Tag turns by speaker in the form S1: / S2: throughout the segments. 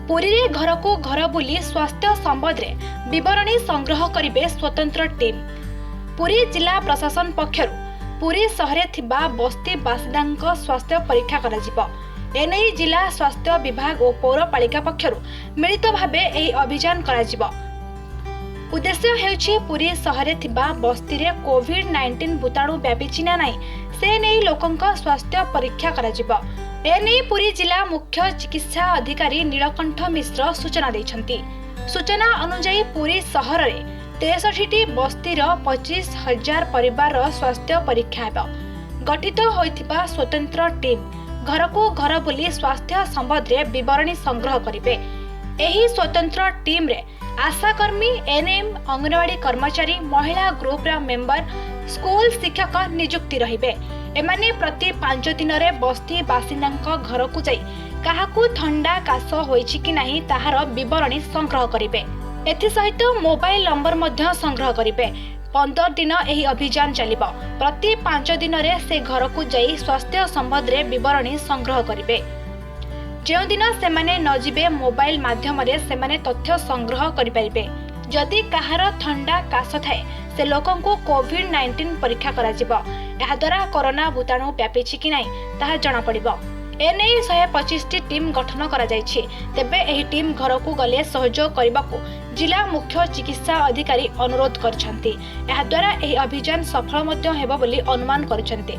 S1: पुरी रे घर को घर बुली स्वास्थ्य संबंध में विवरणी संग्रह करिवे स्वतंत्र टीम। पुरी जिला प्रशासन पक्षरु पुरी शहरे थिबा बस्ती बासिंदा स्वास्थ्य परीक्षा कराजिबो। एने जिला स्वास्थ्य विभाग और पौरपालिका पक्षरु मिलित भावे एही अभियान कराजिबो। उद्देश्य हेउछि पुरी शहरे थिबा बस्ती रे कोविड-19 भूताणु व्यापिछि ना नाही से नै लोकंक स्वास्थ्य परीक्षा कराजिबो। एने पुरी जिला मुख्य चिकित्सा अधिकारी नीलकंठ मिश्र सूचना दैछंती। सूचना अनुसार पुरी शहर रे 63टी बस्तीर 25,000 परिवार स्वास्थ्य परीक्षा हेबो। गठित होइथिबा स्वतंत्र टीम घर को घर बुली स्वास्थ्य संबंध रे विवरणी संग्रह करिवे। एही स्वतंत्र टीम रे आशाकर्मी, एनएम, अंगनवाड़ी कर्मचारी, महिला ग्रुप रा मेंबर, स्कूल शिक्षक नियुक्ति रहिबे। एमाने प्रति 5 दिन रे बस्ती बासिंदा घर को जाई काहाकू ठंडा काश होइछि कि नाही ताहार विवरणी संग्रह करिवे। एथि सहित मोबाइल नंबर मध्य संग्रह करिवे। 15 दिन एही अभियान चलिबो। प्रति 5 दिन रे से घर को जाई स्वास्थ्य संबंध रे विवरणी संग्रह करिवे। जो दिन सेमाने न जिबे मोबाइल माध्यम रे सेमाने तथ्य संग्रह करि परिबे। जदि काहार ठंडा काश थाए से लोकन को कोविड-19 परीक्षा करा जिवो। एहा द्वारा कोरोना भूताणु व्यापिछि कि नाही ताहा जणा पड़िबो। एने 125टी टीम गठन करा जायछि। तेबे एही टीम घर को गले सहयोग करबाकू जिला मुख्य चिकित्सा अधिकारी अनुरोध करछंती। एहा द्वारा एही अभियान सफल मध्य हेबो बोली अनुमान करछंती।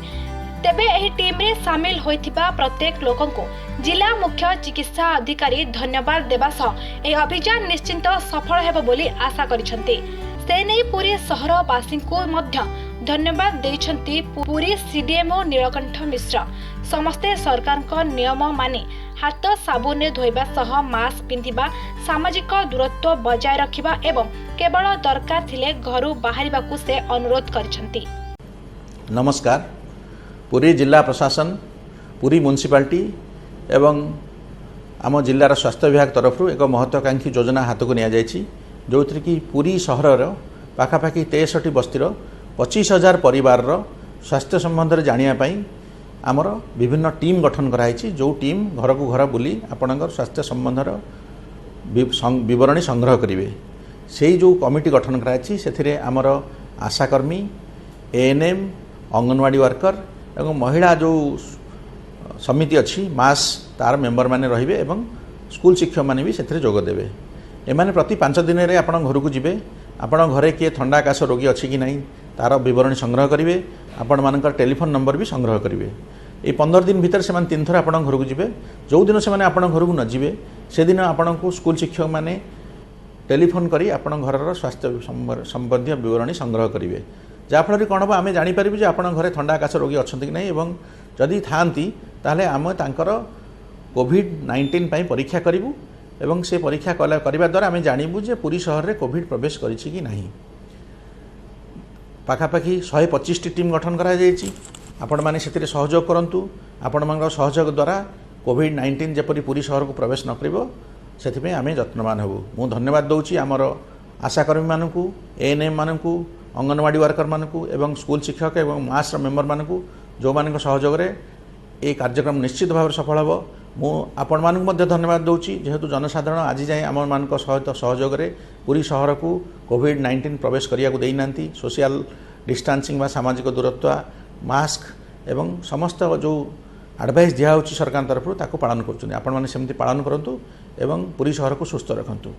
S1: तेबे एही टीम रे शामिल होइथिबा प्रत्येक लोकन को जिला मुख्य चिकित्सा अधिकारी धन्यवाद देबा सह एही अभियान निश्चिंत सफल हेबो बोली आशा करछंती। से नै पुरी शहरवासी को मध्य धन्यवाद दैछंती पुरी सीडीएमओ नीलकंठ मिश्र। समस्ते सरकार को नियम मानि हाथ साबुन धोइबा सह मास्क पिंधिबा, सामाजिक दूरत्व बजाय रखिबा एवं केवल दरकार थिले घरु बाहरिबाकू से अनुरोध करछंती।
S2: नमस्कार। पुरी जिला प्रशासन, पुरी म्युनिसिपालिटी एवं आम जिलार स्वास्थ्य विभाग तरफ एक महत्वाकांक्षी योजना हाथ को नि जो कि पुरी सहर पाखापाखि 63 बस्तीर 25,000 परिवार स्वास्थ्य संबंध में जानापी आमर विभिन्न टीम गठन कराई। जो टीम घर को घर बुली आपणकर स्वास्थ्य संबंध विवरणी संग्रह करेंगे। से जो कमिटी गठन कराई से आमर आशाकर्मी, एएनएम, अंगनवाड़ी वर्कर एवं महिला जो समिति अच्छी मास तार मेंबर माने रहिबे एवं स्कूल शिक्षक माने भी सेथिरे जोग देबे। एमाने प्रति 5 दिन रे आपण घर को जिबे। आपण घरे किए ठंडा काश रोगी अच्छी कि नहीं तार विवरणी संग्रह करेंगे। आपण मानकर टेलीफोन नंबर भी संग्रह करेंगे। ये 15 दिन भीतर से 3 थर आपण घर को जिबे। जो दिन से आपण घर को न जिबे से दिन आपण को स्कूल शिक्षक माने टेलीफोन करी आपण घर स्वास्थ्य संबंधी विवरणी संग्रह करेंगे। जाफल कौन हम आम जापर जे आपण घरे ठंडा काश रोगी अच्छा कि नहीं एवं जदि थांती ताहले आम तांकर कोविड-19 पई परीक्षा करिवु एवं से परीक्षा करने द्वारा आम जानबू जे पुरी शहर रे कोविड प्रवेश करिछि कि नहीं। पाखापाखि 125टी टीम गठन करा जायछि। आपण माने सेतिरे सहयोग करंतु। आपण मानकर सहयोग द्वारा कोविड-19 जेपरि पुरी शहर को प्रवेश न करिवो सेथिपे आमे यत्नवान हेबु। मु धन्यवाद दउछि आमर आशाकर्मी मानकू, एएनएम मानकू, अंगनवाड़ी वर्कर मानकू एवं स्कूल शिक्षक एवं मास मेंबर मानकू जो मानक सहयोग रे ए कार्यक्रम निश्चित भाव सफल हेबो। मु आपण मानक मध्य धन्यवाद दउछि जेहेतु जनसाधारण आज जाए आम मानक सहित सहयोग रे पुरी शहर को कोविड-19 प्रवेश करिया को देई नांती। सोशल डिस्टेंसिंग व सामाजिक दूरत्व, मास्क एवं समस्त जो एडवाइस दिया होछि सरकार तरफ ताको पालन करछुनी। आपण माने सेमति पालन करंतु एवं पुरी शहर को सुस्थ रखंतु।